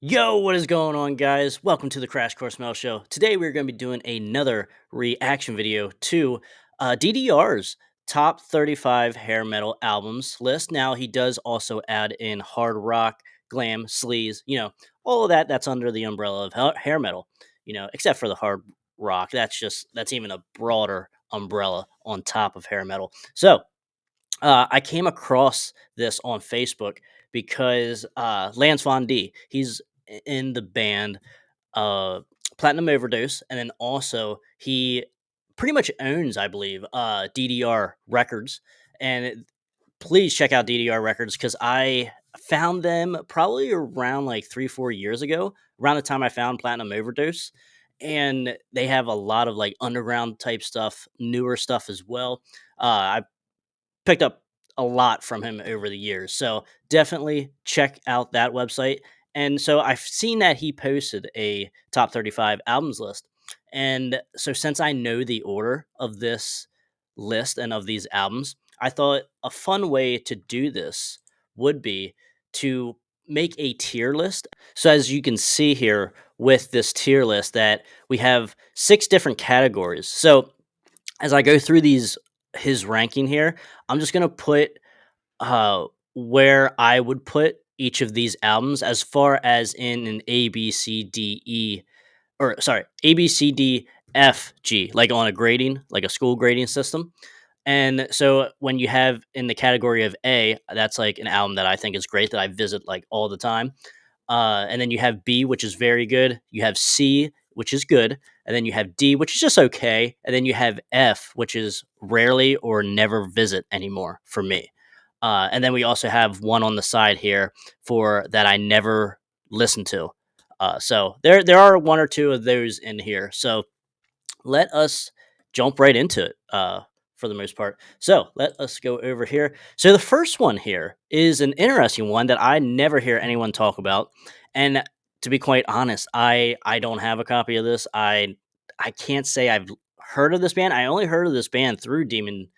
Yo, what is going on, guys? Welcome to the Crash Course Mail Show. Today, we're going to be doing another reaction video to DDR's top 35 hair metal albums list. Now, he does also add in hard rock, glam, sleaze, all of that. That's under the umbrella of hair metal, except for the hard rock. That's even a broader umbrella on top of hair metal. So, I came across this on Facebook because Lance Von D, he's in the band uh, Platinum Overdose, and then also he pretty much owns, I believe, DDR Records. Please check out DDR Records because I found them probably around like 3, 4 years ago, around the time I found Platinum Overdose. And they have a lot of like underground type stuff, newer stuff as well. I picked up a lot from him over the years. So definitely check out that website. And so I've seen that he posted a top 35 albums list. And so since I know the order of this list and of these albums, I thought a fun way to do this would be to make a tier list. So as you can see here with this tier list that we have 6 different categories. So as I go through his ranking here, I'm just gonna put where I would put each of these albums as far as in an A B C D E or sorry A B C D F G, like on a grading, like a school grading system. And so when you have in the category of A, that's like an album that I think is great that I visit like all the time. And then you have B, which is very good. You have C, which is good. And then you have D, which is just okay. And then you have F, which is rarely or never visit anymore for me. And then we also have one on the side here for that I never listen to. So there are one or two of those in here. So let us jump right into it for the most part. So let us go over here. So the first one here is an interesting one that I never hear anyone talk about. And to be quite honest, I don't have a copy of this. I can't say I've heard of this band. I only heard of this band through Demon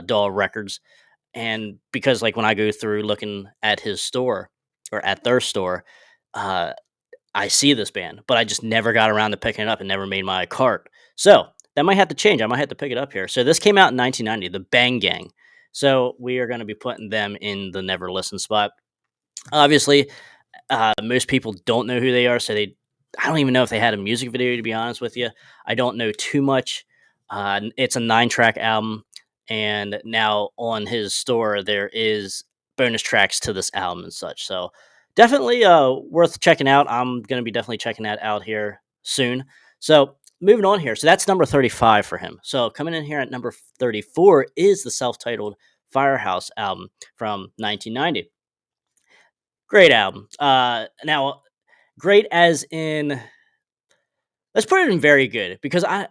Doll Records. And because like when I go through looking at his store or at their store, uh, I see this band, but I just never got around to picking it up and never made my cart. So that might have to change. I might have to pick it up here. So this came out in 1990, the Bang Gang. So we are going to be putting them in the never listen spot. Obviously, most people don't know who they are, so I don't even know if they had a music video. To be honest with you, I don't know too much. It's a 9 track album, and now on his store there is bonus tracks to this album and such. So definitely worth checking out. I'm gonna be definitely checking that out here soon. So moving on here, so that's number 35 for him. So coming in here at number 34 is the self-titled Firehouse album from 1990. Great album. Now, great as in, let's put it in very good because I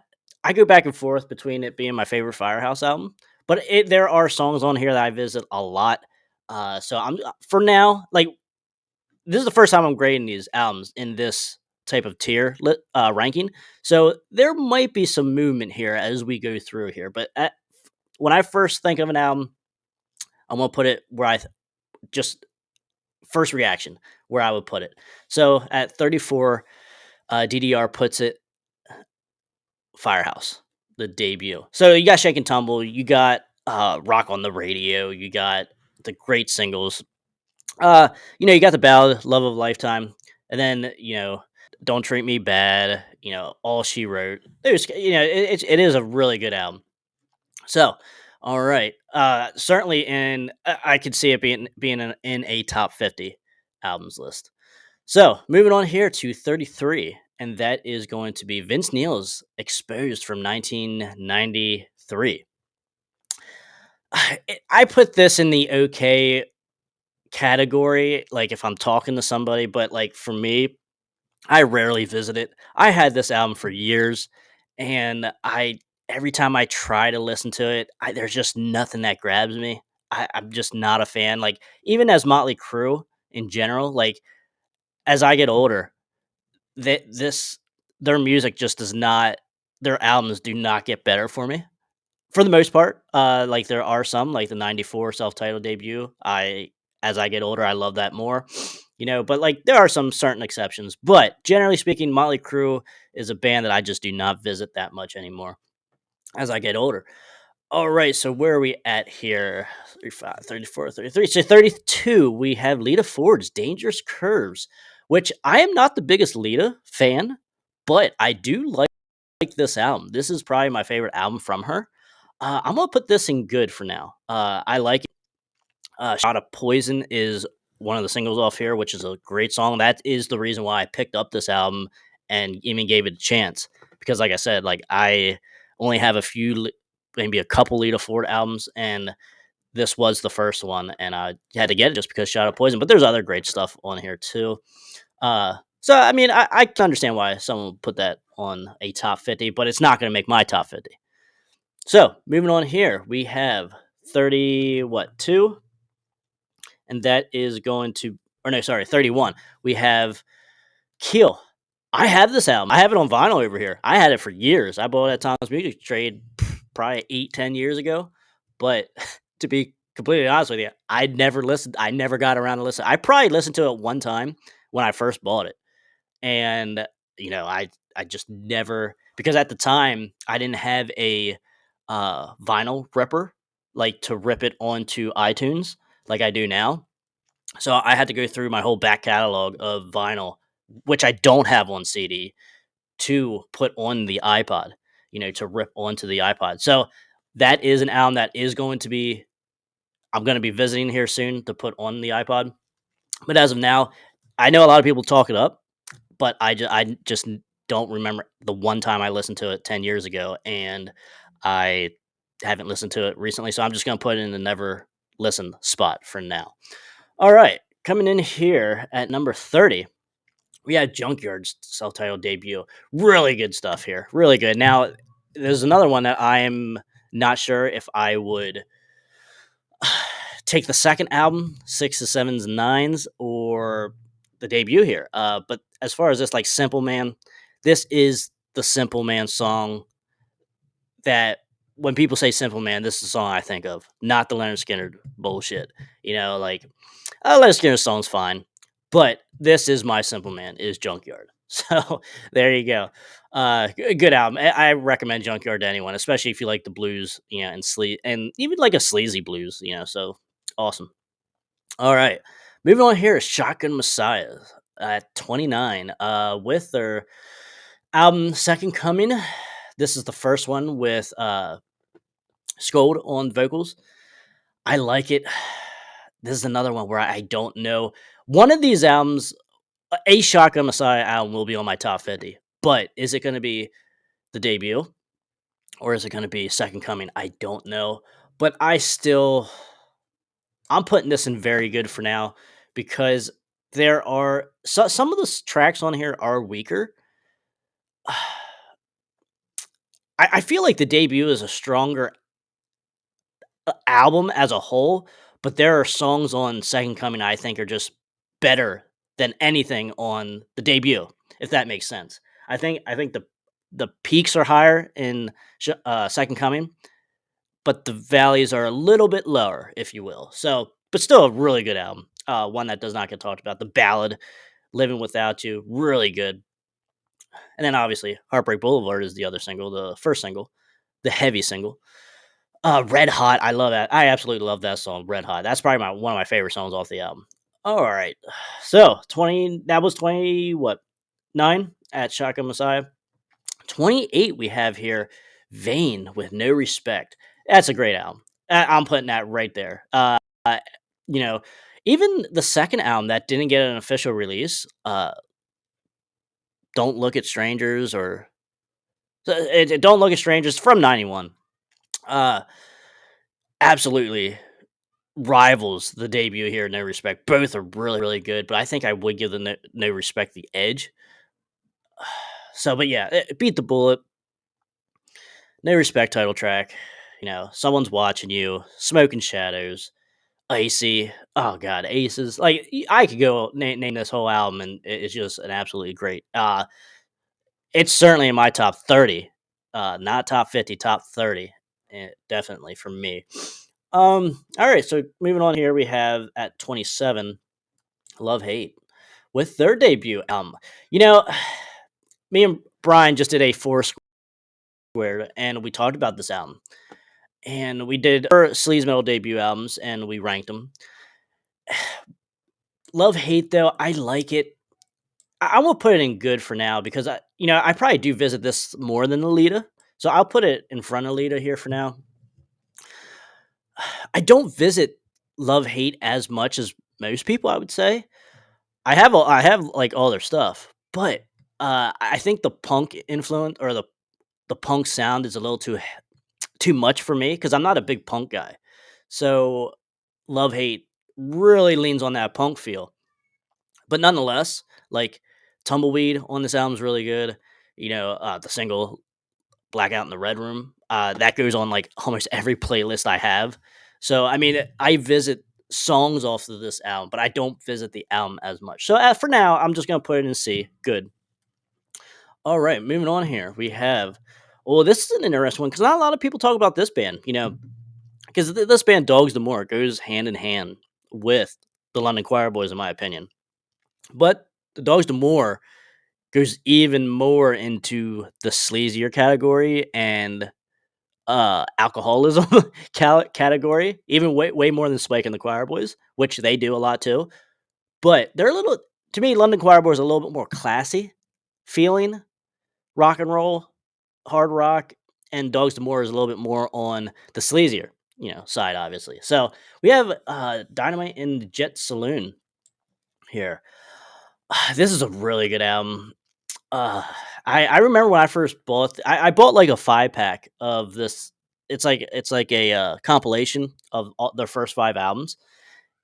go back and forth between it being my favorite Firehouse album, but there are songs on here that I visit a lot. So I'm for now like this is the first time I'm grading these albums in this type of ranking. So there might be some movement here as we go through here. But when I first think of an album, I'm gonna put it where just first reaction where I would put it. So at 34, DDR puts it Firehouse, the debut. So you got Shake and Tumble, you got Rock on the Radio, you got the great singles. You got the ballad Love of Lifetime, and then Don't Treat Me Bad. All She Wrote. It is a really good album. So, all right, certainly, and I could see it being in a top 50 albums list. So, moving on here to 33, and that is going to be Vince Neil's Exposed from 1993. I put this in the okay category, like if I'm talking to somebody, but like for me, I rarely visit it. I had this album for years, and every time I try to listen to it, there's just nothing that grabs me. I'm just not a fan. Like even as Motley Crue in general, like as I get older, that this their music just does not their albums do not get better for me. For the most part, like there are some like the 94 self-titled debut. As I get older, I love that more. But like there are some certain exceptions. But generally speaking, Motley Crue is a band that I just do not visit that much anymore as I get older. All right, so where are we at here? 35, 34, 33. So 32, we have Lita Ford's Dangerous Curves, which I am not the biggest Lita fan, but I do like this album. This is probably my favorite album from her. I'm gonna put this in good for now. I like it. Shot of Poison is one of the singles off here, which is a great song. That is the reason why I picked up this album and even gave it a chance. Because, like I said, like I only have a few, maybe a couple Lita Ford albums, and this was the first one, and I had to get it just because Shot of Poison. But there's other great stuff on here too. So I mean, I can understand why someone would put that on a top 50, but it's not going to make my top 50. So moving on here, we have 30, what, two? And that is going to, or no, sorry, 31. We have Kill. I have this album. I have it on vinyl over here. I had it for years. I bought it at Tom's Music Trade probably 8, 10 years ago. But to be completely honest with you, I never listened. I never got around to listen. I probably listened to it one time when I first bought it. And, I just never, because at the time I didn't have a vinyl ripper, like to rip it onto iTunes like I do now. So I had to go through my whole back catalog of vinyl, which I don't have on CD, to put on the iPod, to rip onto the iPod. So that is an album that is going to be, I'm going to be visiting here soon to put on the iPod. But as of now, I know a lot of people talk it up, but I just don't remember the one time I listened to it 10 years ago, and I haven't listened to it recently. So I'm just going to put it in the never listen spot for now. All right, coming in here at number 30, we have Junkyard's self-titled debut. Really good stuff here. Really good. Now, there's another one that I'm not sure if I would take the second album, sixes, sevens, and nines, or the debut here. But as far as this, like Simple Man, this is the Simple Man song that when people say Simple Man, this is the song I think of, not the Leonard Skinner bullshit. Like Leonard Skinner's song's fine, but this is my Simple Man is Junkyard. So there you go. Good album. I recommend Junkyard to anyone, especially if you like the blues, and even like a sleazy blues. So awesome. All right, moving on here is Shotgun Messiah at 29, with their album Second Coming. This is the first one with Scold on vocals. I like it. This is another one where I don't know. One of these albums, a Shotgun Messiah album, will be on my top 50. But is it going to be the debut or is it going to be Second Coming? I don't know. But I'm putting this in very good for now because there are some of the tracks on here are weaker. I feel like the debut is a stronger album as a whole, but there are songs on Second Coming I think are just better than anything on the debut, if that makes sense. I think the peaks are higher in Second Coming, but the valleys are a little bit lower, if you will. So, but still a really good album. One that does not get talked about. The ballad, "Living Without You," really good. And then obviously, "Heartbreak Boulevard" is the other single, the first single, the heavy single. Red Hot, I love that. I absolutely love that song, Red Hot. That's probably one of my favorite songs off the album. All right. So, 20 that was 20 what? 9 at Shotgun Messiah. 28 we have here Vane with No Respect. That's a great album. I'm putting that right there. You know, even the second album that didn't get an official release, Don't Look at Strangers or Don't Look at Strangers from 91. Uh Absolutely rivals the debut here in No Respect. Both are really, really good, but I think I would give the No Respect the edge. So, but yeah, Beat the Bullet, No Respect title track. Someone's watching you, Smoking Shadows, Icy. Oh god, Aces. Like I could go name this whole album, and it's just an absolutely great. It's certainly in my top 30, not top 50, top 30, definitely for me. All right, so moving on here, we have at 27, Love Hate. with their debut album. You know, me and Brian just did a four squared, and we talked about this album, and we did our sleaze metal debut albums, and we ranked them. Love hate though, I like it. I'm gonna put it in good for now because I probably do visit this more than Alita, so I'll put it in front of Alita here for now. I don't visit love hate as much as most people. I would say I have like all their stuff, but I think the punk influence or the punk sound is a little too much for me because I'm not a big punk guy. So love hate really leans on that punk feel, but nonetheless, like Tumbleweed on this album is really good. The single Blackout in the Red Room that goes on like almost every playlist I have. So I mean, I visit songs off of this album, but I don't visit the album as much. So for now, I'm just gonna put it in C. Good. All right, moving on here. We have. Well, this is an interesting one because not a lot of people talk about this band. Because this band, Dogs D'Amour, goes hand in hand with the London Choir Boys, in my opinion. But the Dogs D'Amour goes even more into the sleazier category and alcoholism category, even way more than Spike and the Choir Boys, which they do a lot too. But they're a little, to me, London Choir Boys are a little bit more classy feeling rock and roll, hard rock, and Dogs D'Amour is a little bit more on the sleazier, side, obviously. So we have Dynamite in the Jet Saloon here. This is a really good album. Uh, I remember when I first bought. I bought like a 5 pack of this. It's like a compilation of all, their first 5 albums,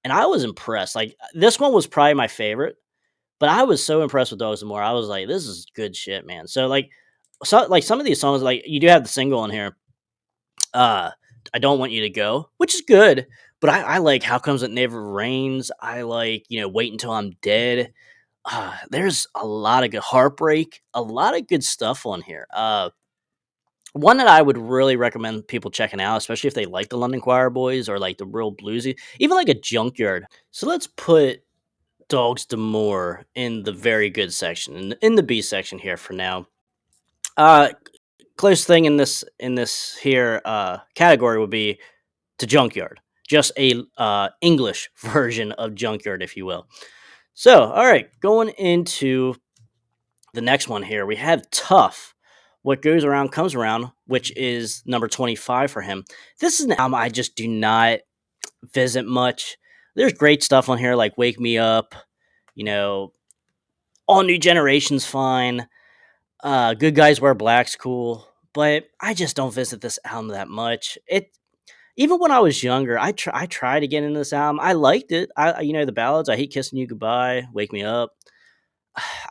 and I was impressed. Like this one was probably my favorite, but I was so impressed with Dogs and More. I was like, this is good shit, man. So some of these songs, like you do have the single on here. Uh, I don't want you to go, which is good. But I like How Comes It Never Rains. I like Wait Until I'm Dead. There's a lot of good Heartbreak, a lot of good stuff on here. One that I would really recommend people checking out, especially if they like the London Choir Boys or like the real bluesy, even like a Junkyard. So let's put Dogs D'Amour in the very good section, in the B section here for now. Uh, Close thing in this here category would be to Junkyard, just a English version of Junkyard, if you will. So, all right, going into the next one here, we have Tough. What goes around comes around, which is number 25 for him. This is an album I just do not visit much. There's great stuff on here like Wake Me Up, you know, All New Generation's fine. Good Guys Wear Black's cool, but I just don't visit this album that much. Even when I was younger, I tried to get into this album. I liked it. The ballads. I Hate Kissing You Goodbye, Wake Me Up.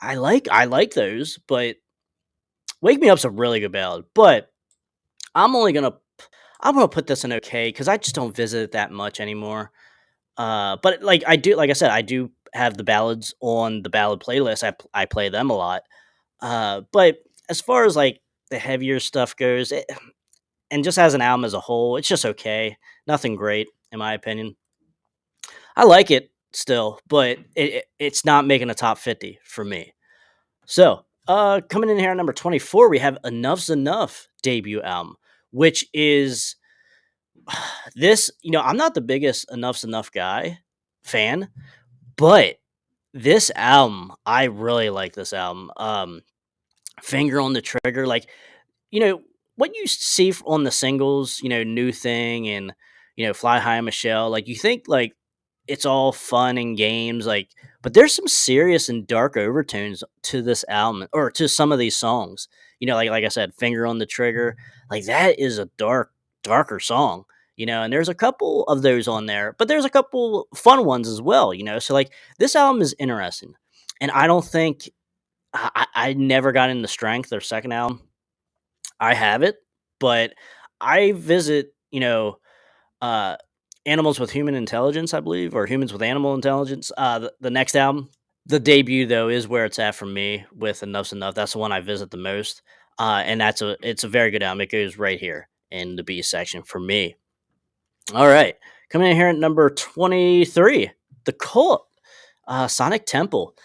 I like those, but Wake Me Up's a really good ballad. But I'm only gonna I'm gonna put this in okay because I just don't visit it that much anymore. But like I said, I do have the ballads on the ballad playlist. I play them a lot. But as far as like the heavier stuff goes, and just as an album as a whole, it's just okay. Nothing great in my opinion. I like it still, but it's not making a top 50 for me. So, coming in here at number 24, we have Enough's Enough debut album, which is this. I'm not the biggest Enough's Enough fan, but this album, I really like this album. Finger on the Trigger, like you know what you see on the singles, New Thing and Fly High Michelle. Like you think like it's all fun and games, like, but there's some serious and dark overtones to this album or to some of these songs. Like I said, Finger on the Trigger, like that is a darker song. And there's a couple of those on there, but there's a couple fun ones as well. So like this album is interesting, and I don't think I never got into Strength, their second album. I have it, but I visit, uh, Animals with Human Intelligence, I believe, or Humans with Animal Intelligence. The next album, the debut though, is where it's at for me with Enough's Enough. That's the one I visit the most, and it's a very good album. It goes right here in the B section for me. All right, coming in here at number 23, the Cult, Sonic Temple.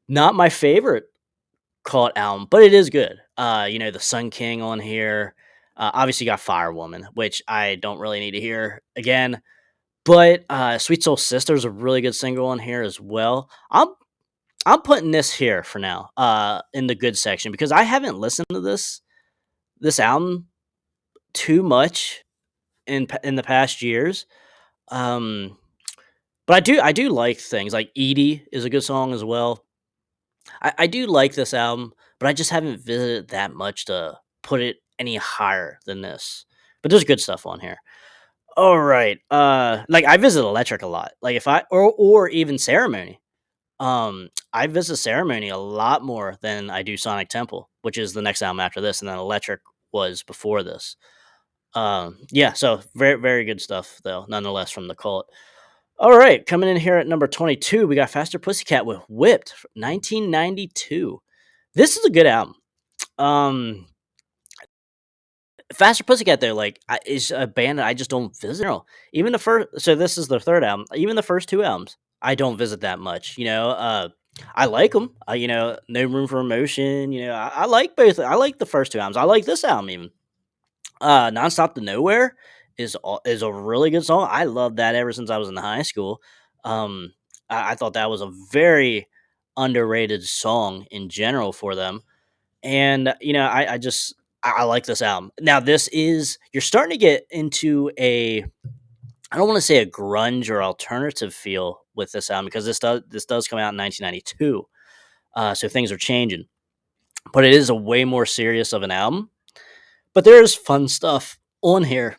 Not my favorite Cult album, but it is good. The Sun King on here. Obviously, you got Firewoman, which I don't really need to hear again. But Sweet Soul Sister is a really good single on here as well. I'm putting this here for now, in the good section because I haven't listened to this album too much in the past years. Um, but I do like things like Edie is a good song as well. I do like this album, but I just haven't visited that much to put it any higher than this. But there's good stuff on here. All right. Like I visit Electric a lot. Like if I or even Ceremony. I visit Ceremony a lot more than I do Sonic Temple, which is the next album after this, and then Electric was before this. Yeah, so very very good stuff though, nonetheless from the cult. All right, coming in here at number 22, we got Faster Pussycat with Whipped, 1992. This is a good album. Um, Faster Pussycat though, like is a band that I just don't visit. Even the first, so this is their third album. Even the first two albums, I don't visit that much. I like them. No room for emotion. I like both. I like the first two albums. I like this album even. Nonstop to Nowhere is a really good song. I love that ever since I was in high school. Um, I thought that was a very underrated song in general for them. And I like this album. Now this is you're starting to get into a I don't want to say a grunge or alternative feel with this album because this does come out in 1992. So things are changing, but it is a way more serious of an album. But there's fun stuff on here.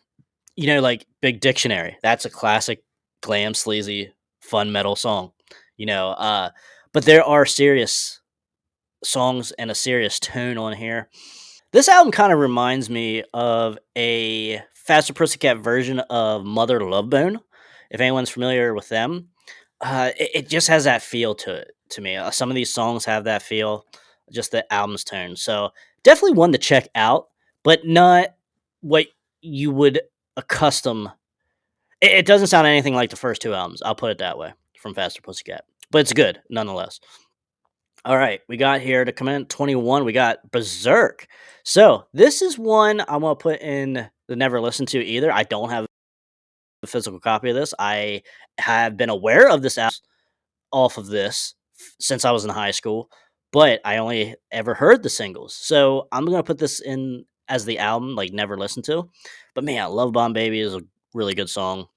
Like Big Dictionary. That's a classic glam sleazy fun metal song. You know, uh, but there are serious songs and a serious tone on here. This album kind of reminds me of a Faster Pussycat version of Mother Love Bone. If anyone's familiar with them, it just has that feel to it to me. Some of these songs have that feel, just the album's tone. So definitely one to check out, but not what you would accustom. It doesn't sound anything like the first two albums. I'll put it that way from Faster Pussycat, but it's good nonetheless. All right, we got here to come in at 21. We got Berserk. So this is one I'm gonna put in the never listened to either. I don't have a physical copy of this. I have been aware of this album off of this since I was in high school, but I only ever heard the singles. So I'm gonna put this in as the album, like never listened to. But man, Love Bomb Baby is a really good song.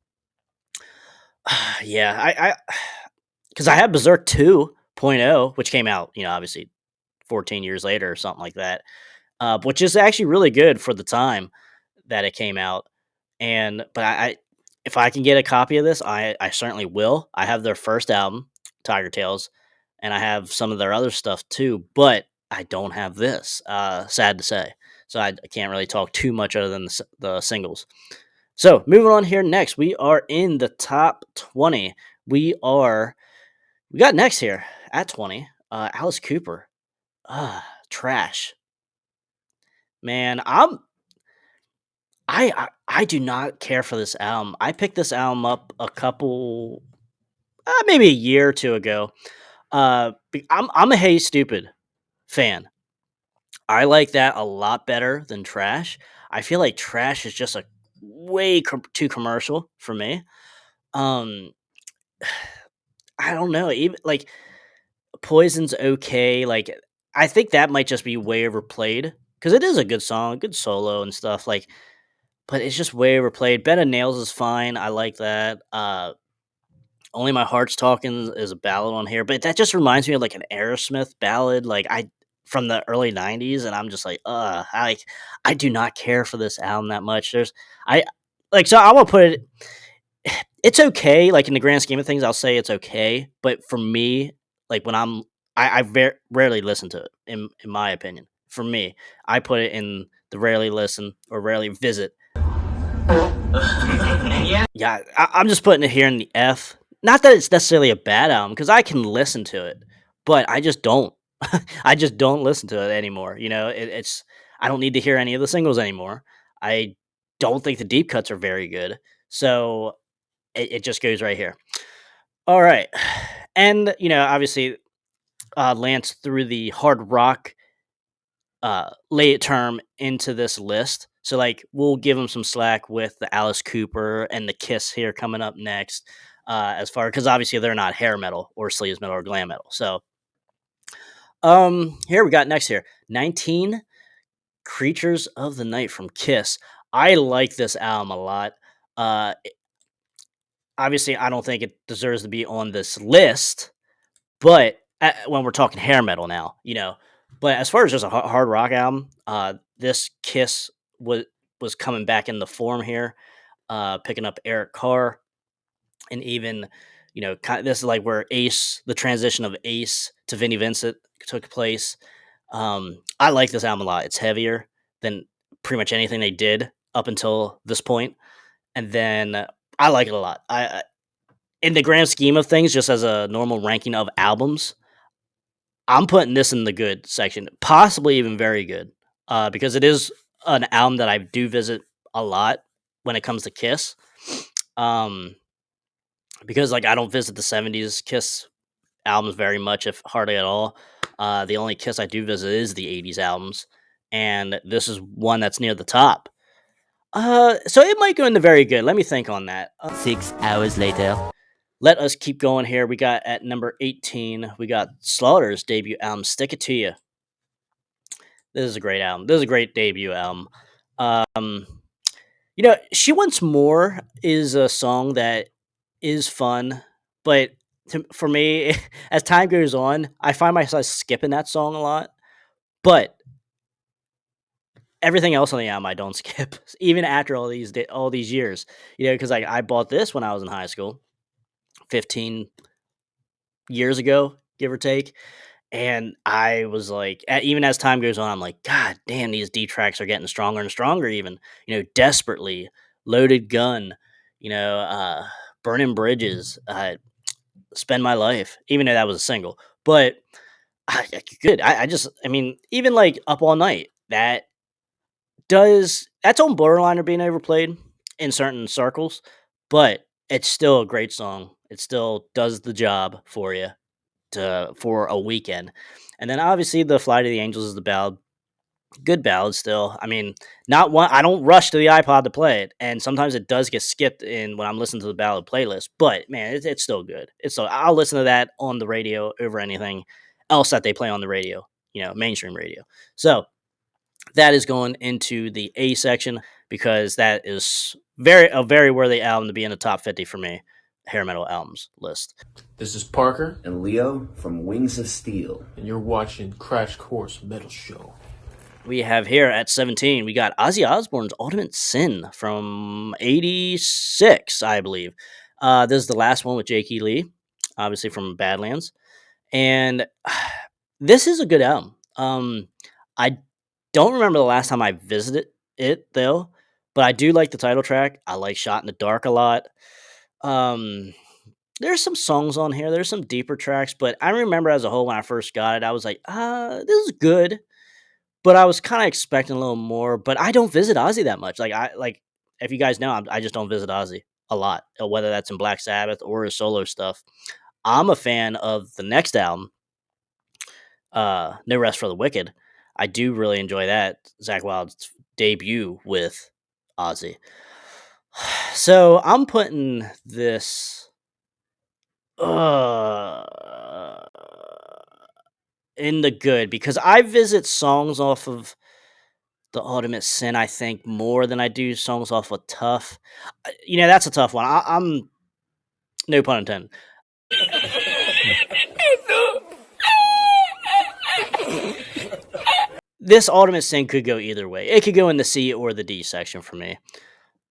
Yeah, I because I have Berserk 2.0, which came out, obviously 14 years later or something like that, which is actually really good for the time that it came out. But if I can get a copy of this, I certainly will. I have their first album, Tiger Tales, and I have some of their other stuff too, but I don't have this. Sad to say. So I can't really talk too much other than the singles. So moving on here next, we are in the top 20. We got next here at 20, Alice Cooper. Trash. Man, I do not care for this album. I picked this album up a couple, maybe a year or two ago. I'm a Hey Stupid fan. I like that a lot better than Trash. I feel like Trash is just a way too commercial for me. Um, I don't know. Even like Poison's okay. Like I think that might just be way overplayed because it is a good song, good solo and stuff. But it's just way overplayed. Ben and Nails is fine. I like that. Only My Heart's Talking is a ballad on here, but that just reminds me of like an Aerosmith ballad, like I from the early '90s, and I'm just like, I do not care for this album that much. I so I will put it. It's okay, like in the grand scheme of things, I'll say it's okay. But for me, like when I rarely listen to it. In my opinion, for me, I put it in the rarely listen or rarely visit. Yeah, I'm just putting it here in the F. Not that it's necessarily a bad album because I can listen to it, but I just don't. I just don't listen to it anymore. It's I don't need to hear any of the singles anymore. I don't think the deep cuts are very good, so it just goes right here. All right, and obviously Lance threw the hard rock late term into this list. So like we'll give him some slack with the Alice Cooper and the Kiss here coming up next. As far because obviously they're not hair metal or sleaze metal or glam metal. So here we got next here 19 Creatures of the Night from Kiss. I like this album a lot. Uh, Obviously, I don't think it deserves to be on this list, but when we're talking hair metal now, but as far as just a hard rock album, this Kiss was coming back in the form here, picking up Eric Carr, and even this is like where the transition of Ace to Vinnie Vincent took place. I like this album a lot. It's heavier than pretty much anything they did up until this point, and then I like it a lot. In the grand scheme of things, just as a normal ranking of albums, I'm putting this in the good section, possibly even very good, because it is an album that I do visit a lot when it comes to Kiss. Um, because like I don't visit the '70s Kiss albums very much, if hardly at all. The only Kiss I do visit is the '80s albums, and this is one that's near the top. So it might go into very good. Let me think on that. 6 hours later. Let us keep going here. We got at number 18, we got Slaughter's debut album, Stick It To You. This is a great album. This is a great debut album. Um, She Wants More is a song that is fun, but for me, as time goes on, I find myself skipping that song a lot. But everything else on the album, I don't skip, even after all these years. Because I bought this when I was in high school, 15 years ago, give or take. And I was like, even as time goes on, I'm like, God damn, these D tracks are getting stronger and stronger. Even desperately, loaded gun, burning bridges, spend my life. Even though that was a single, but good. I mean, even like up all night. That's on borderline of being overplayed in certain circles, but it's still a great song. It still does the job for you for a weekend. And then obviously the Fly to the Angels is the ballad. Good ballad still. I mean, not one I don't rush to the iPod to play it. And sometimes it does get skipped in when I'm listening to the ballad playlist. But man, it's still good. I'll listen to that on the radio over anything else that they play on the radio, mainstream radio. So that is going into the A section because that is a very worthy album to be in the top 50 for me. Hair metal albums list. This is Parker, and Leo from Wings of Steel. and you're watching Crash Course Metal Show. We have here at 17, we got Ozzy Osbourne's Ultimate Sin from 86, I believe. This is the last one with Jake E. Lee, obviously from Badlands. And this is a good album. I don't remember the last time I visited it, though, but I do like the title track. I like Shot in the Dark a lot. Um, there's some songs on here. There's some deeper tracks, but I remember as a whole when I first got it, I was like, this is good. But I was kinda expecting a little more, but I don't visit Ozzy that much, if you guys know, I just don't visit Ozzy a lot, whether that's in Black Sabbath or his solo stuff. I'm a fan of the next album, No Rest for the Wicked. I do really enjoy that, Zakk Wylde's debut with Ozzy. So, I'm putting this, uh, in the good because I visit songs off of The Ultimate Sin, I think, more than I do songs off of Tough. That's a tough one. I'm no pun intended. This Ultimate Sin could go either way. It could go in the C or the D section for me.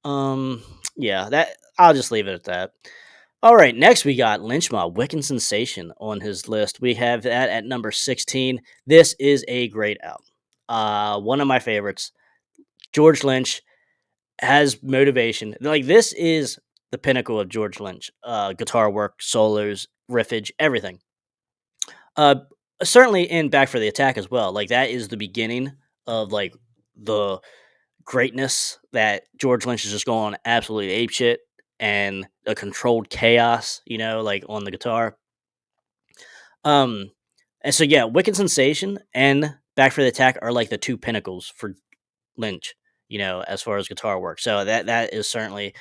Um, yeah, that I'll just leave it at that. All right, next we got Lynch Mob, Wiccan Sensation on his list. We have that at number 16. This is a great album. One of my favorites. George Lynch has motivation. Like this is the pinnacle of George Lynch. Guitar work, solos, riffage, everything. Uh Certainly in Back for the Attack as well. Like that is the beginning of like the greatness that George Lynch is just going absolutely ape shit and a controlled chaos, like on the guitar. Um And so yeah, Wicked Sensation and Back for the Attack are like the two pinnacles for Lynch, as far as guitar work. So that is certainly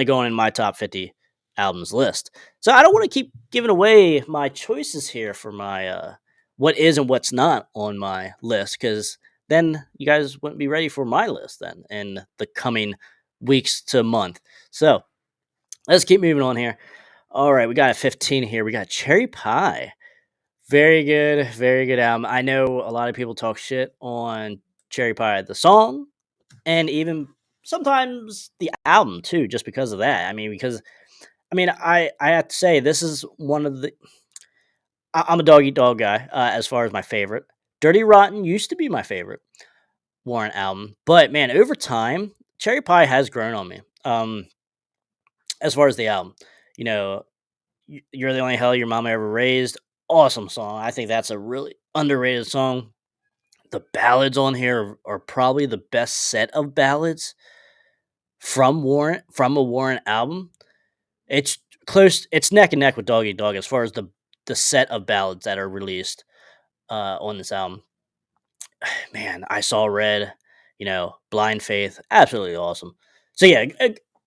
going in my top 50 albums list. So I don't want to keep giving away my choices here for my what is and what's not on my list, because then you guys wouldn't be ready for my list then in the coming weeks to month. So let's keep moving on here. All right, we got a 15 here. We got Cherry Pie. Very good album. I know a lot of people talk shit on Cherry Pie, the song, and even sometimes the album too, just because of that. I have to say this is one of the. I'm a dog eat dog guy as far as my favorite. Dirty Rotten used to be my favorite Warren album, but man, over time, Cherry Pie has grown on me. As far as the album, you know, You're the Only Hell Your Mama Ever Raised, awesome song. I think that's a really underrated song. The ballads on here are probably the best set of ballads from a Warren album. It's close. It's neck and neck with Doggy Dog as far as the set of ballads that are released on this album. Man, I Saw Red, Blind Faith, absolutely awesome. So yeah,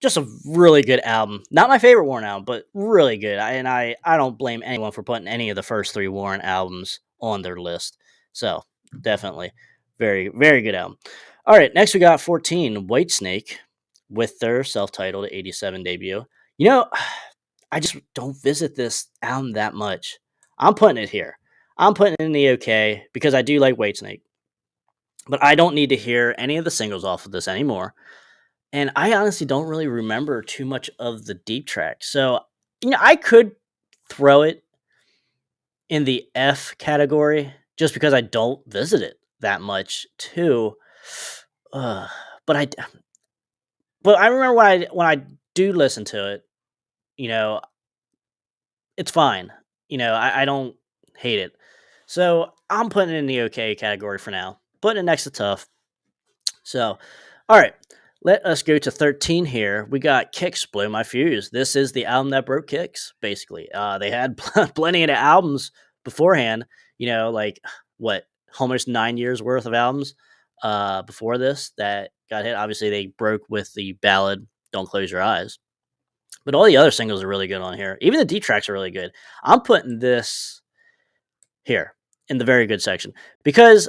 just a really good album. Not my favorite Warren album, but really good. I don't blame anyone for putting any of the first three Warren albums on their list. So definitely, very good album. All right, next we got 14 Whitesnake with their self-titled '87 debut. You know, I just don't visit this album that much. I'm putting it here. I'm putting it in the okay because I do like Whitesnake, but I don't need to hear any of the singles off of this anymore. And I honestly don't really remember too much of the deep track. So, I could throw it in the F category just because I don't visit it that much too. Uh, but I remember when I do listen to it, you know, it's fine. I don't hate it. So I'm putting it in the okay category for now. Putting it next to tough. So, all right, let us go to 13 here. We got Kicks Blow My Fuse. This is the album that broke Kicks, basically. They had plenty of albums beforehand, like what, almost 9 years worth of albums before this that got hit. Obviously, they broke with the ballad Don't Close Your Eyes. But all the other singles are really good on here. Even the D tracks are really good. I'm putting this here in the very good section because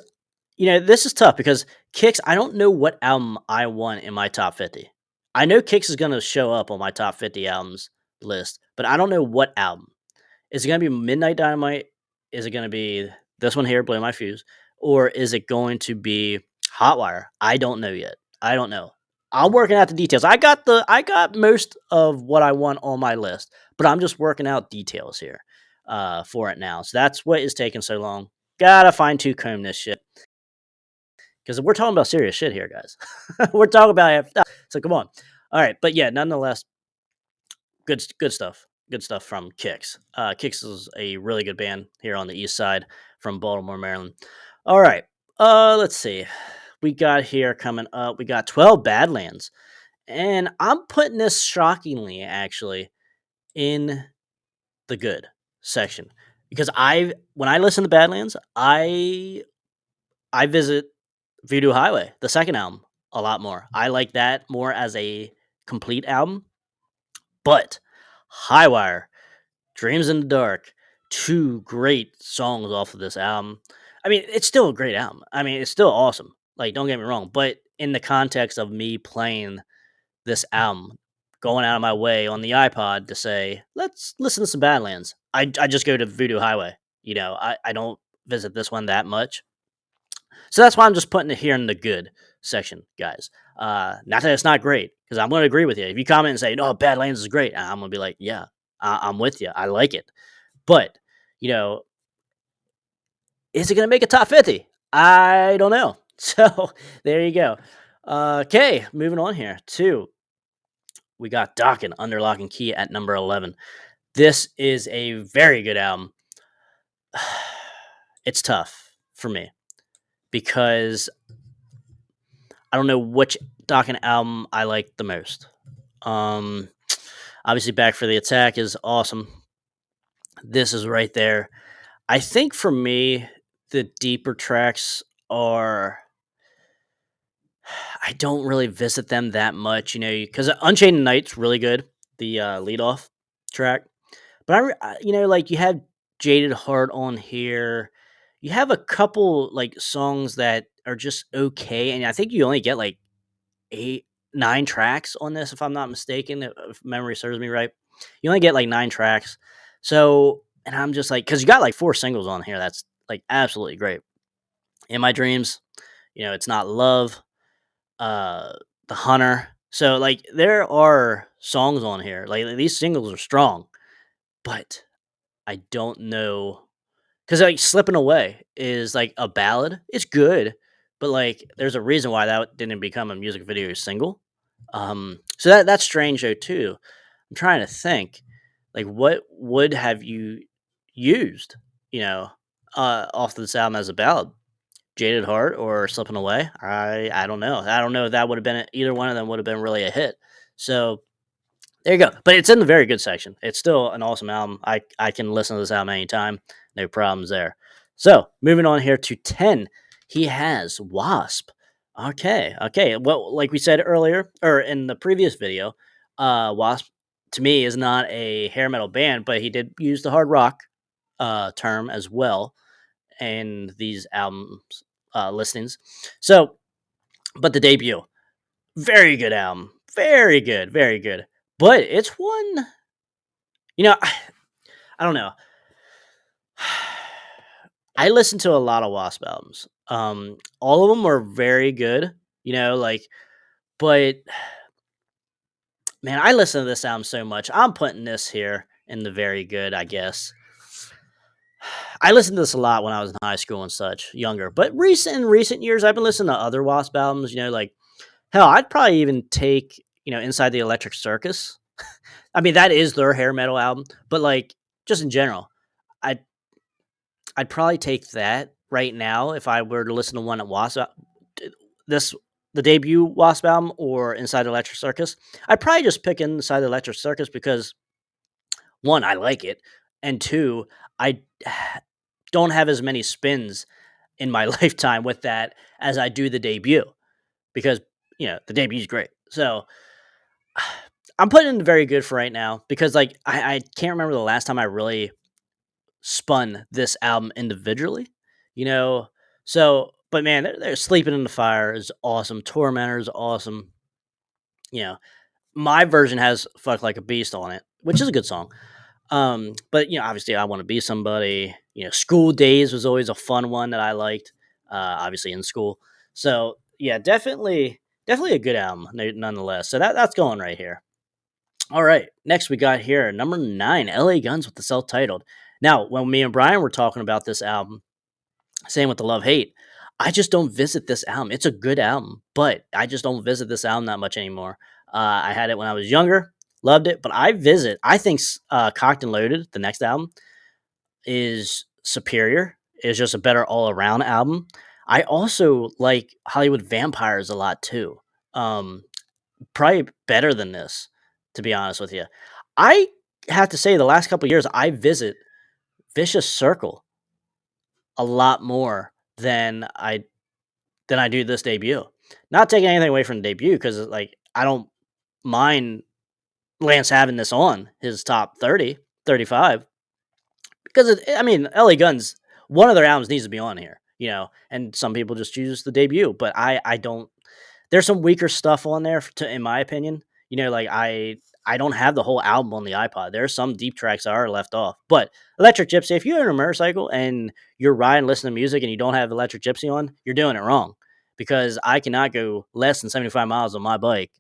this is tough because Kicks, I don't know what album I want in my top 50. I know Kicks is going to show up on my top 50 albums list, but I don't know what album. Is it going to be Midnight Dynamite? Is it going to be this one here, Blow My Fuse? Or is it going to be Hotwire? I don't know yet. I don't know. I'm working out the details. I got most of what I want on my list, but I'm just working out details here for it now. So that's what is taking so long. Gotta fine tooth comb this shit because we're talking about serious shit here, guys. We're talking about it. So come on. All right, but yeah, nonetheless, good stuff. Good stuff from Kicks. Kicks is a really good band here on the east side from Baltimore, Maryland. All right. Let's see. We got here coming up. We got 12 Badlands. And I'm putting this shockingly actually in the good section because when I listen to Badlands, I visit Voodoo Highway, the second album, a lot more. I like that more as a complete album. But Highwire, Dreams in the Dark, two great songs off of this album. I mean, it's still a great album. I mean, it's still awesome. Like, don't get me wrong. But in the context of me playing this album, going out of my way on the iPod to say, let's listen to some Badlands, I just go to Voodoo Highway. I don't visit this one that much. So that's why I'm just putting it here in the good section, guys. Not that it's not great, because I'm going to agree with you. If you comment and say, "No, Badlands is great," I'm going to be like, "Yeah, I'm with you. I like it." But you know, is it going to make a top 50? I don't know. So there you go. Okay, moving on here. We got Dokken Under Lock and Key at number 11. This is a very good album. It's tough for me because I don't know which Dokken album I like the most. Um, Obviously, Back for the Attack is awesome. This is right there. I think for me, the deeper tracks are I don't really visit them that much, because Unchained Knight's really good, the lead off track. But like you have Jaded Heart on here. You have a couple like songs that are just okay, and I think you only get like 8, 9 tracks on this, if I'm not mistaken, if memory serves me right. You only get like 9 tracks. So, and I'm just like, because you got like 4 singles on here. That's like absolutely great. In My Dreams, It's Not Love, uh, The Hunter. So, like, there are songs on here. Like, these singles are strong, but I don't know. Because, like, Slipping Away is like a ballad. It's good, but like, there's a reason why that didn't become a music video single. So that's strange though too. I'm trying to think, like, what would have you used, you know, off this album as a ballad? Jaded Heart or Slipping Away? I don't know. I don't know if that would have been either one of them would have been really a hit. So there you go. But it's in the very good section. It's still an awesome album. I can listen to this album anytime. No problems there. So moving on here to 10, he has Wasp. Okay. Well, like we said earlier, or in the previous video, Wasp to me is not a hair metal band, but he did use the hard rock term as well in these albums listings. So, but the debut, very good album, very good. But it's one, I don't know. I listen to a lot of Wasp albums. All of them are very good, like, but man, I listen to this album so much. I'm putting this here in the very good, I guess. I listened to this a lot when I was in high school and such, younger. But in recent years, I've been listening to other Wasp albums. Like hell, I'd probably even take Inside the Electric Circus. I mean, that is their hair metal album, but like just in general, I'd I'd probably take that right now if I were to listen to one at this the debut Wasp album or Inside the Electric Circus. I'd probably just pick Inside the Electric Circus because one, I like it, and two, I don't have as many spins in my lifetime with that as I do the debut because the debut is great. So I'm putting it in very good for right now because like I can't remember the last time I really spun this album individually, you know. So, but man, they're Sleeping in the Fire is awesome. Tormentor is awesome. You know, my version has Fuck Like a Beast on it, which is a good song. But obviously, I Want to Be Somebody. School Days was always a fun one that I liked. Obviously in school. So yeah, definitely a good album nonetheless. So that's going right here. All right, next we got here number 9, L.A. Guns with the self-titled. Now, when me and Brian were talking about this album, same with the Love Hate, I just don't visit this album. It's a good album, but I just don't visit this album that much anymore. I had it when I was younger, loved it, but I think Cocked and Loaded, the next album, is superior. It's just a better all around album. I also like Hollywood Vampires a lot too. Um, Probably better than this, to be honest with you. I have to say, the last couple years, I visit Vicious Circle a lot more than I do this debut. Not taking anything away from the debut because like I don't mind Lance having this on his top 30, 35 because I mean LA Guns, one of their albums needs to be on here, and some people just choose the debut, but I don't. There's some weaker stuff on there in my opinion. Like I don't have the whole album on the iPod. There are some deep tracks that are left off. But Electric Gypsy, if you're in a motorcycle and you're riding, listening to music, and you don't have Electric Gypsy on, you're doing it wrong. Because I cannot go less than 75 miles on my bike.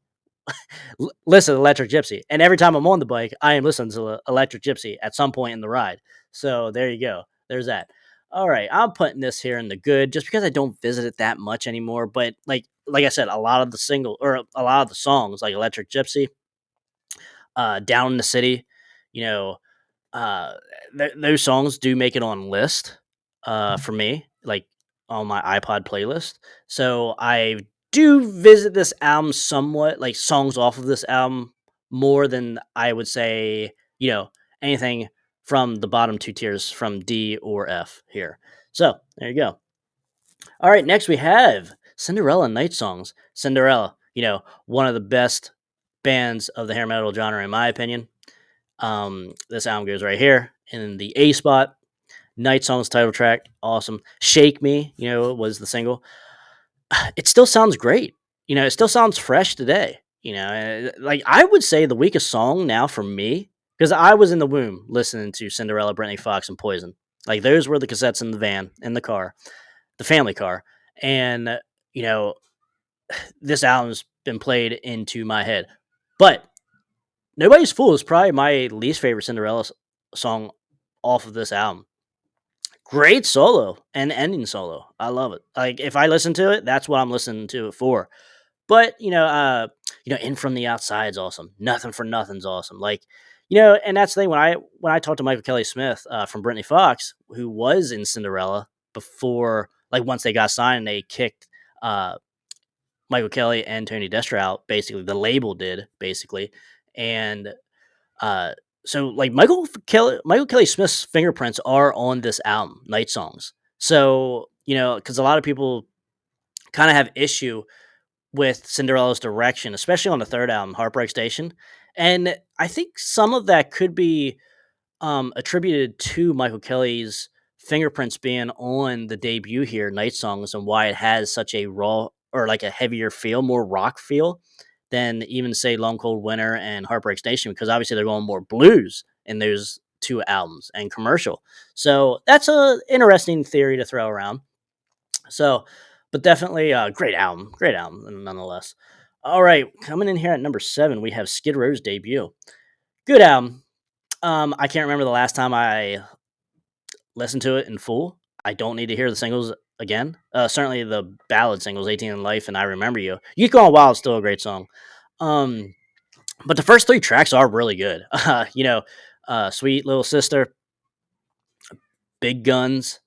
Listen to Electric Gypsy, and every time I'm on the bike, I am listening to Electric Gypsy at some point in the ride. So there you go. There's that. All right, I'm putting this here in the good just because I don't visit it that much anymore. But like I said, a lot of the a lot of the songs like Electric Gypsy, Down in the City, you know, uh, those songs do make it on list for me, like on my iPod playlist. So I do visit this album somewhat, like songs off of this album more than I would say, anything from the bottom two tiers from D or F here. So there you go. All right, next we have Cinderella Night Songs. Cinderella, one of the best bands of the hair metal genre, in my opinion. This album goes right here in the A spot. Night Songs title track, awesome. Shake Me, was the single. It still sounds great. It still sounds fresh today. Like I would say the weakest song now for me, because I was in the womb listening to Cinderella, Brittany Fox, and Poison. Like those were the cassettes in the van, in the car, the family car. And, you know, this album's been played into my head. But Nobody's Fool is probably my least favorite Cinderella song off of this album. Great solo and ending solo. I love it. Like if I listen to it, that's what I'm listening to it for. But In From the Outside is awesome. Nothing for Nothing's awesome. Like, and that's the thing when I talked to Michael Kelly Smith from Brittany Fox, who was in Cinderella before, like once they got signed, they kicked uh, Michael Kelly and Tony Destra out. Basically, the label did basically, and uh, so like Michael Kelly Smith's fingerprints are on this album, Night Songs. So because a lot of people kind of have issue with Cinderella's direction, especially on the third album, Heartbreak Station. And I think some of that could be attributed to Michael Kelly's fingerprints being on the debut here, Night Songs, and why it has such a raw or like a heavier feel, more rock feel than even say Long Cold Winter and Heartbreak Station, because obviously they're going more blues in those two albums and commercial. So that's a interesting theory to throw around. So, but definitely a great album nonetheless. All right, coming in here at number 7, we have Skid Row's debut. Good album. I can't remember the last time I listened to it in full. I don't need to hear the singles again. Certainly the ballad singles, 18 in Life and I Remember You. You Go On Wild is still a great song. But the first 3 tracks are really good. Sweet Little Sister, Big Guns.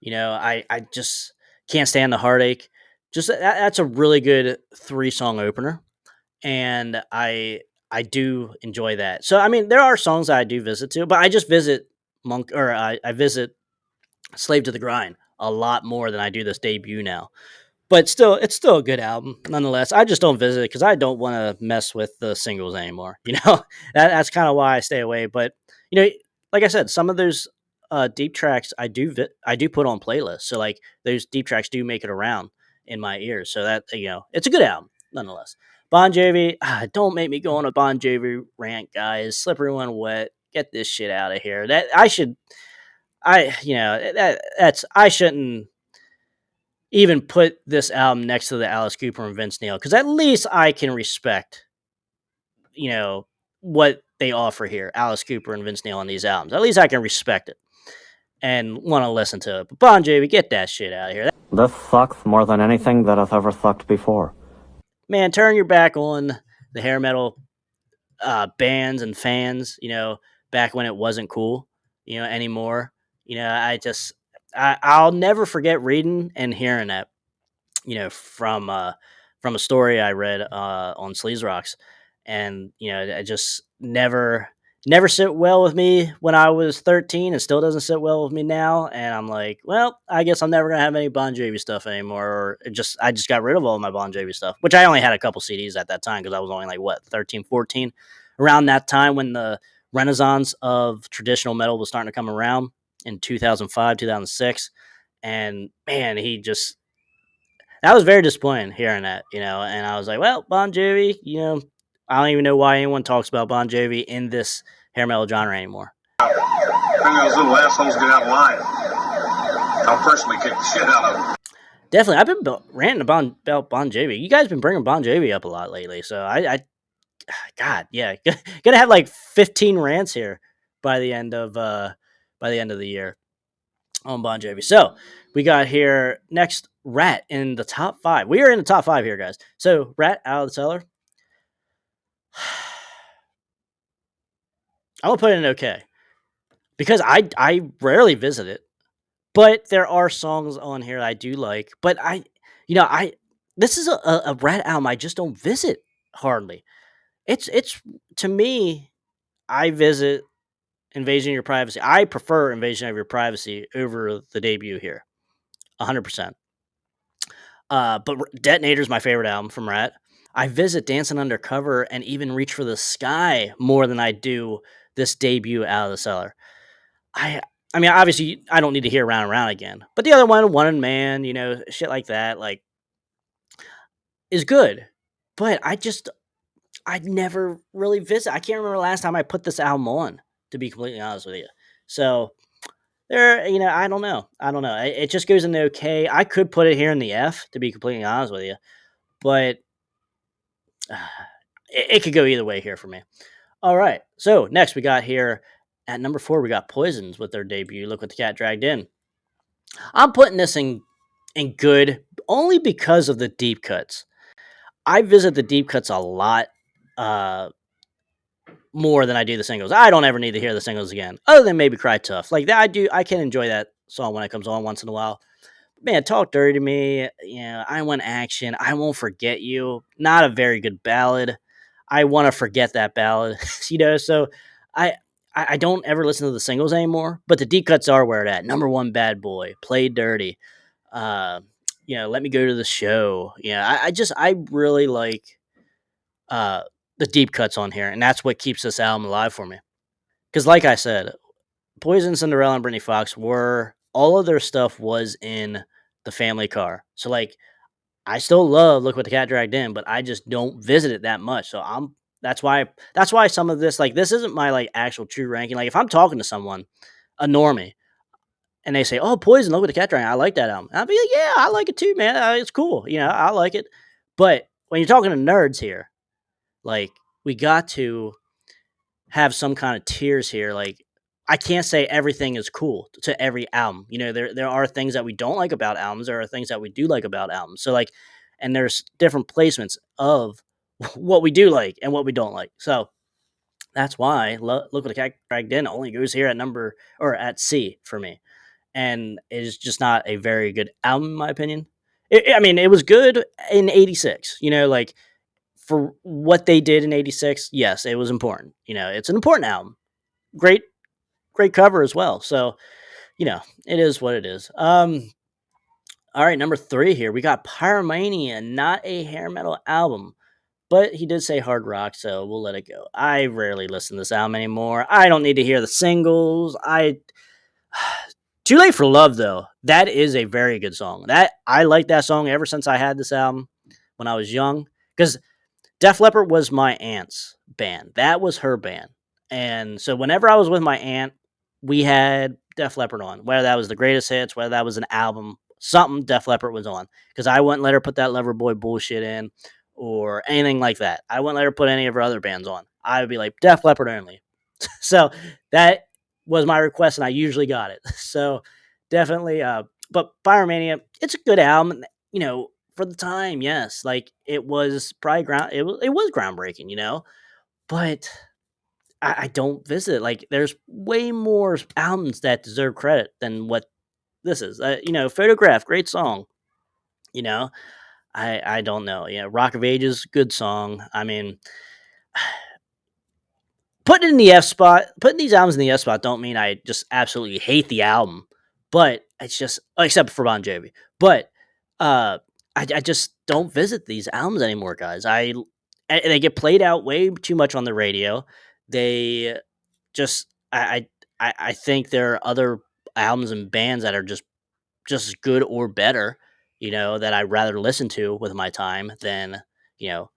I just can't stand the heartache. That's a really good 3-song opener, and I do enjoy that. So I mean, there are songs that I do visit to, but I just visit Monk or I visit Slave to the Grind a lot more than I do this debut now. But still, it's still a good album nonetheless. I just don't visit it because I don't want to mess with the singles anymore. That's kind of why I stay away. But you know, like I said, some of those deep tracks I do put on playlists. So like those deep tracks do make it around in my ears. So that it's a good album nonetheless. Bon Jovi, don't make me go on a Bon Jovi rant, guys. Slippery When Wet. Get this shit out of here. That I should. I that's I shouldn't even put this album next to the Alice Cooper and Vince Neil, because at least I can respect, you know, what they offer here, Alice Cooper and Vince Neil on these albums. At least I can respect it and want to listen to it. But Bon Jovi, get that shit out of here. This sucks more than anything that has ever sucked before. Man, turn your back on the hair metal bands and fans, back when it wasn't cool, anymore. I'll never forget reading and hearing that, from a story I read on Sleaze Rocks, and I just never sit well with me when I was 13. It still doesn't sit well with me now, and I'm like, well, I guess I'm never gonna have any Bon Jovi stuff anymore. Or I just got rid of all my Bon Jovi stuff, which I only had a couple CDs at that time because I was only like 13, 14, around that time when the renaissance of traditional metal was starting to come around in 2005, 2006. And man, that was very disappointing hearing that, and I was like, well, Bon Jovi, I don't even know why anyone talks about Bon Jovi in this hair metal genre anymore. Then those little assholes get out of line. I'll personally kick the shit out of them. Definitely. I've been ranting about Bon Jovi. You guys been bringing Bon Jovi up a lot lately, so God, yeah, gonna have like 15 rants here by the end of the year on Bon Jovi. So we got here next Rat in the top 5. We are in the top 5 here, guys. So Rat, Out of the Cellar. I'm gonna put it in okay because I rarely visit it, but there are songs on here I do like. But this is a Rat album I just don't visit hardly. It's to me, I visit Invasion of Your Privacy. I prefer Invasion of Your Privacy over the debut here, 100%. But Detonator is my favorite album from Rat. I visit Dancing Undercover and even Reach for the Sky more than I do this debut Out of the Cellar. I I mean, obviously, I don't need to hear Round and Round again, but the other one and Man, shit like that, like, is good. But I'd never really visit. I can't remember the last time I put this album on, to be completely honest with you. So I don't know. I don't know. It just goes in the okay. I could put it here in the F, to be completely honest with you, but it could go either way here for me. All right. So next we got here at number 4, we got Poisons with their debut. Look what the cat dragged in. I'm putting this in good only because of the deep cuts. I visit the deep cuts a lot uh, more than I do the singles. I don't ever need to hear the singles again, other than maybe Cry Tough. Like that, I do. I can enjoy that song when it comes on once in a while. Man, Talk Dirty to Me. I Want Action. I Won't Forget You. Not a very good ballad. I want to forget that ballad. So I I don't ever listen to the singles anymore. But the deep cuts are where it at. Number One, Bad Boy. Play Dirty. Uh, Let Me Go to the Show. I really like uh the deep cuts on here, and that's what keeps this album alive for me. Because, like I said, Poison, Cinderella, and Brittany Fox were all of their stuff was in the family car. So, like, I still love Look What the Cat Dragged In, but I just don't visit it that much. So that's why some of this, like, this isn't my like actual true ranking. Like, if I'm talking to someone, a normie, and they say, "Oh, Poison, Look What the Cat Dragged In, I like that album," I'll be like, "Yeah, I like it too, man. It's cool. I like it." But when you're talking to nerds here, like, we got to have some kind of tiers here. Like, I can't say everything is cool to every album. There are things that we don't like about albums. There are things that we do like about albums. So, like, and there's different placements of what we do like and what we don't like. So that's why Look What the Cat Dragged In only goes here at number or at C for me, and is just not a very good album in my opinion. I mean, it was good in '86. Like, for what they did in '86, yes, it was important. It's an important album. Great, great cover as well. So, it is what it is. All right, number 3 here. We got Pyromania, not a hair metal album, but he did say hard rock, so we'll let it go. I rarely listen to this album anymore. I don't need to hear the singles. Too Late for Love, though. That is a very good song. I like that song ever since I had this album when I was young, because Def Leppard was my aunt's band. That was her band. And so whenever I was with my aunt, we had Def Leppard on. Whether that was the greatest hits, whether that was an album, something Def Leppard was on. Because I wouldn't let her put that Loverboy bullshit in or anything like that. I wouldn't let her put any of her other bands on. I would be like, Def Leppard only. So that was my request, and I usually got it. So definitely, but Pyromania, it's a good album. For the time, yes, like, it was probably it was groundbreaking, but I don't visit. Like, there's way more albums that deserve credit than what this is. Photograph, great song. You know, I don't know. Rock of Ages, good song. I mean, putting it in the F spot, putting these albums in the F spot don't mean I just absolutely hate the album, but it's just, except for Bon Jovi. But I just don't visit these albums anymore, guys. They get played out way too much on the radio. They just I think there are other albums and bands that are just as good or better, that I'd rather listen to with my time than you know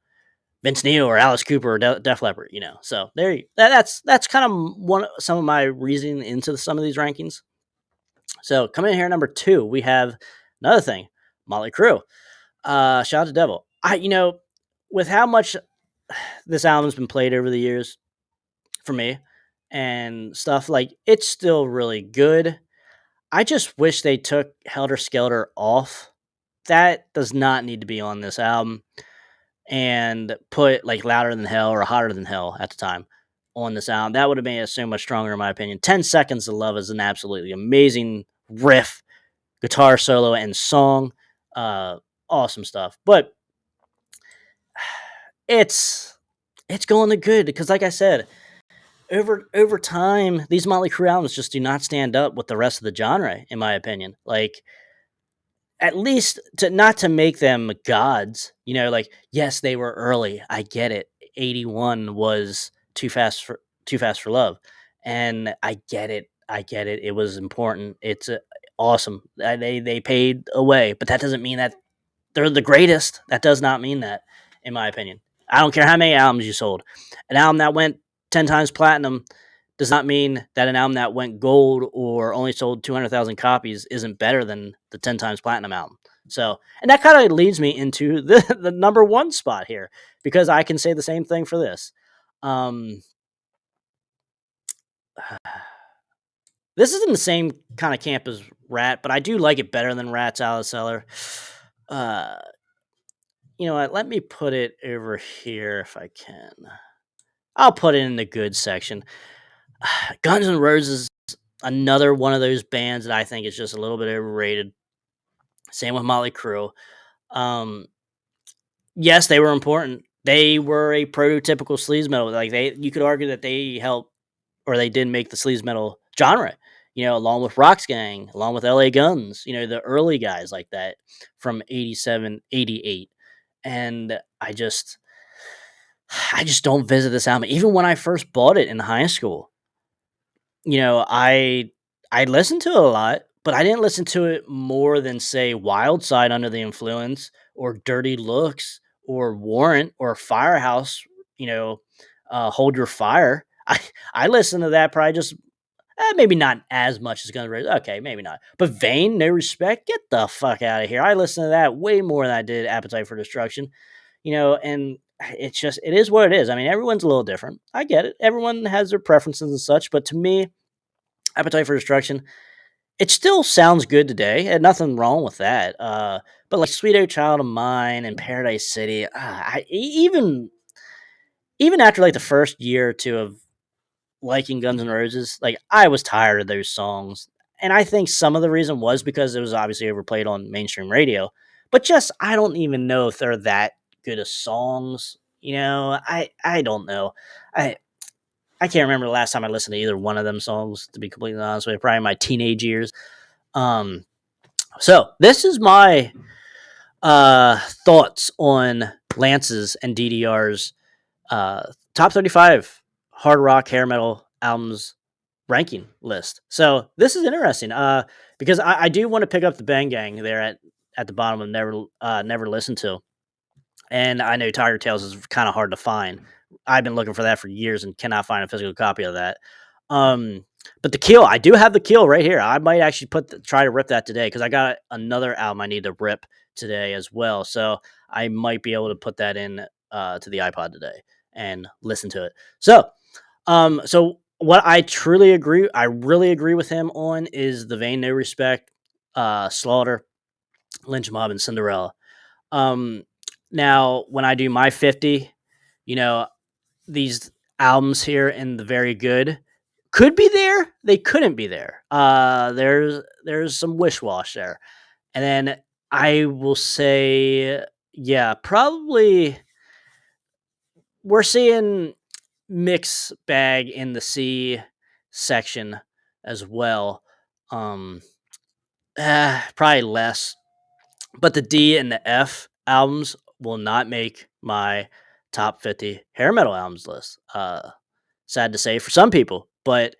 Vince Neil or Alice Cooper or Def Leppard. So that's kind of some of my reasoning into some of these rankings. So coming in here at number 2, we have another thing, Motley Crue. Shout out to Devil. With how much this album's been played over the years for me and stuff, like, it's still really good. I just wish they took Helter Skelter off. That does not need to be on this album, and put, like, Louder Than Hell or Hotter Than Hell at the time on this album. That would have made it so much stronger, in my opinion. 10 Seconds of Love is an absolutely amazing riff, guitar solo, and song. Awesome stuff. But it's going to good because, like I said, over time, these Motley Crue albums just do not stand up with the rest of the genre, in my opinion. Like, at least to not to make them gods, like, yes, they were early. I get it. 81 was Too Fast for Love. And I get it. I get it. It was important. It's awesome. They paid away, but that doesn't mean that they're the greatest. That does not mean that, in my opinion. I don't care how many albums you sold. An album that went 10 times platinum does not mean that an album that went gold or only sold 200,000 copies isn't better than the 10 times platinum album. So, and that kind of leads me into the number one spot here, because I can say the same thing for this. Um, this is in the same kind of camp as Rat, but I do like it better than Rat's Out of the Cellar. Uh, you know what? Let me put it over here if I can. I'll put it in the good section. Guns N' Roses, another one of those bands that I think is just a little bit overrated. Same with Motley Crue. Um, yes, they were important. They were a prototypical sleaze metal. Like, you could argue that they helped, or they did make the sleaze metal genre. Along with Roxgang, along with LA Guns. The early guys like that from 87, 88. And I just don't visit this album. Even when I first bought it in high school, I listened to it a lot, but I didn't listen to it more than, say, Wild Side Under the Influence, or Dirty Looks, or Warrant, or Firehouse. Hold Your Fire. I listened to that probably just maybe not as much as Guns N' Roses. Okay, maybe not. But Vain, No Respect, get the fuck out of here. I listened to that way more than I did Appetite for Destruction. And it is what it is. I mean, everyone's a little different. I get it. Everyone has their preferences and such, but to me, Appetite for Destruction, it still sounds good today, and nothing wrong with that. But like Sweet Old Child of Mine and Paradise City, even after like the first year or two of liking Guns N' Roses, like, I was tired of those songs. And I think some of the reason was because it was obviously overplayed on mainstream radio. But just, I don't even know if they're that good of songs. I don't know. I I can't remember the last time I listened to either one of them songs, to be completely honest with you. Probably my teenage years. Um, so this is my thoughts on Lance's and DDR's top 35 hard rock hair metal albums ranking list. So this is interesting because I do want to pick up the Bang Gang there at the bottom of Never Listened To. And I know Tiger Tales is kind of hard to find. I've been looking for that for years and cannot find a physical copy of that. But the Kill, I do have the Kill right here. I might actually try to rip that today, because I got another album I need to rip today as well. So I might be able to put that in to the iPod today and listen to it. So what I really agree with him on is the Vain No Respect, Slaughter, Lynch Mob, and Cinderella. Um, Now, when I do my 50, you know, these albums here in the very good could be there. They couldn't be there. There's some wish wash there. And then I will say, yeah, probably we're seeing mix bag in the C section as well. Um, Probably less, but the D and the F albums will not make my top 50 hair metal albums list. Sad to say for some people, but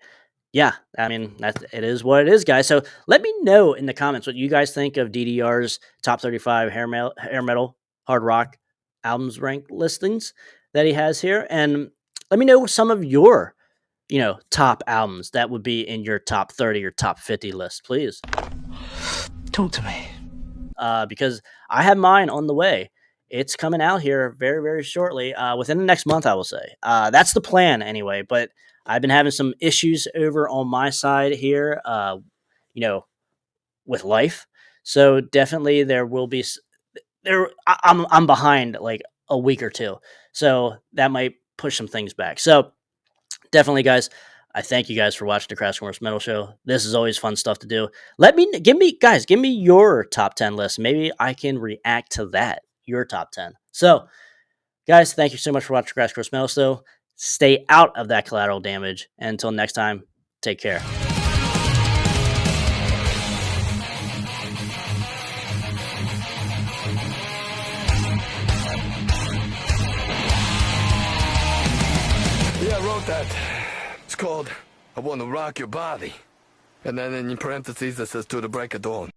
yeah, I mean, it is what it is, guys. So let me know in the comments what you guys think of DDR's top 35 hair metal, hard rock albums rank listings that he has here. And let me know some of your, top albums that would be in your top 30 or top 50 list, please. Talk to me. Because I have mine on the way. It's coming out here very, very shortly, within the next month, I will say. That's the plan anyway, but I've been having some issues over on my side here, you know, with life. So definitely there will be I'm behind like a week or two. So that might push some things back. So definitely, guys, I thank you guys for watching the Crash Course Metal Show. This is always fun stuff to do. Give me your top 10 list. Maybe I can react to that, your top 10. So, guys, thank you so much for watching Crash Course Metal Show. stay out of that collateral damage. And until next time, take care. Yeah, I wrote that. It's called I Want to Rock Your Body. And then in parentheses it says to the break of dawn.